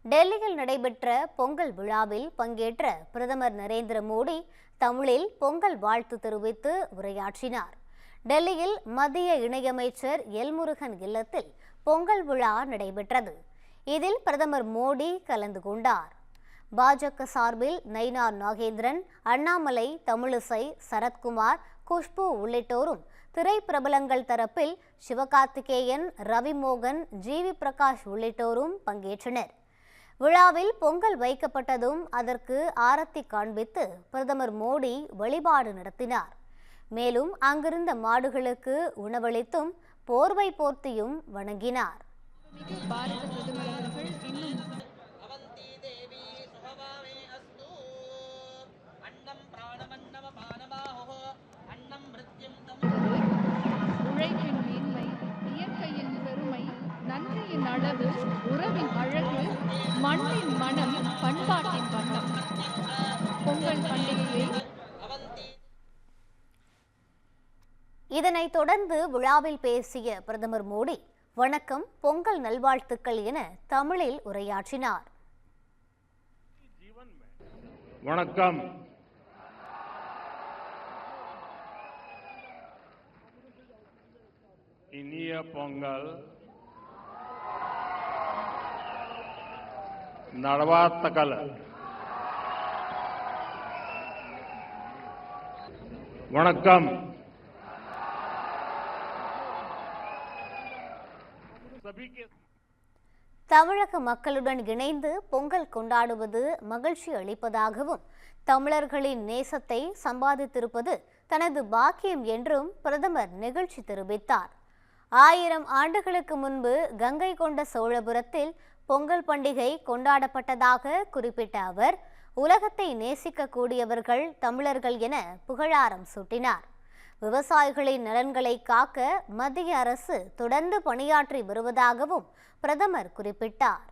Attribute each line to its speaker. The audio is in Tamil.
Speaker 1: டெல்லியில் நடைபெற்ற பொங்கல் விழாவில் பங்கேற்ற பிரதமர் நரேந்திர மோடி தமிழில் பொங்கல் வாழ்த்து தெரிவித்து உரையாற்றினார். டெல்லியில் மத்திய இணையமைச்சர் எல் முருகன் இல்லத்தில் பொங்கல் விழா நடைபெற்றது. இதில் பிரதமர் மோடி கலந்து கொண்டார். பாஜக சார்பில் நயினார் நாகேந்திரன், அண்ணாமலை, தமிழிசை, சரத்குமார், குஷ்பு உள்ளிட்டோரும், திரைப்பிரபலங்கள் தரப்பில் சிவகார்த்திகேயன், ரவிமோகன், ஜிவி பிரகாஷ் உள்ளிட்டோரும் பங்கேற்றனர். விழாவில் பொங்கல் வைக்கப்பட்டதும் அதற்கு ஆரத்தி காண்பித்து பிரதமர் மோடி வழிபாடு நடத்தினார். மேலும் அங்கிருந்த மாடுகளுக்கு உணவளித்தும் போர்வை போர்த்தியும் வணங்கினார்.
Speaker 2: உழைப்பின் மேன்மை, இயற்கையின் பெருமை, நன்றியின் அளவு, உறவின் அழகு, மண்ணின் மனம், பண்பாட்டின் வண்ணம். பொங்கல் பண்டிகையை
Speaker 1: இதனைத் தொடர்ந்து விழாவில் பேசிய பிரதமர் மோடி வணக்கம், பொங்கல் நல்வாழ்த்துக்கள் என தமிழில் உரையாற்றினார்.
Speaker 3: வணக்கம். இனிய பொங்கல் நல்வாழ்த்துக்கள். வணக்கம்.
Speaker 1: தமிழக மக்களுடன் இணைந்து பொங்கல் கொண்டாடுவது மகிழ்ச்சி அளிப்பதாகவும், தமிழர்களின் நேசத்தை சம்பாதித்திருப்பது தனது பாக்கியம் என்றும் பிரதமர் நெகிழ்ச்சி தெரிவித்தார். 1000 ஆண்டுகளுக்கு முன்பு கங்கை கொண்ட சோழபுரத்தில் பொங்கல் பண்டிகை கொண்டாடப்பட்டதாக குறிப்பிட்ட அவர், உலகத்தை நேசிக்கக்கூடியவர்கள் தமிழர்கள் என புகழாரம் சூட்டினார். விவசாயிகளின் நலன்களை காக்க மத்திய அரசு தொடர்ந்து பணியாற்றி வருவதாகவும் பிரதமர் குறிப்பிட்டார்.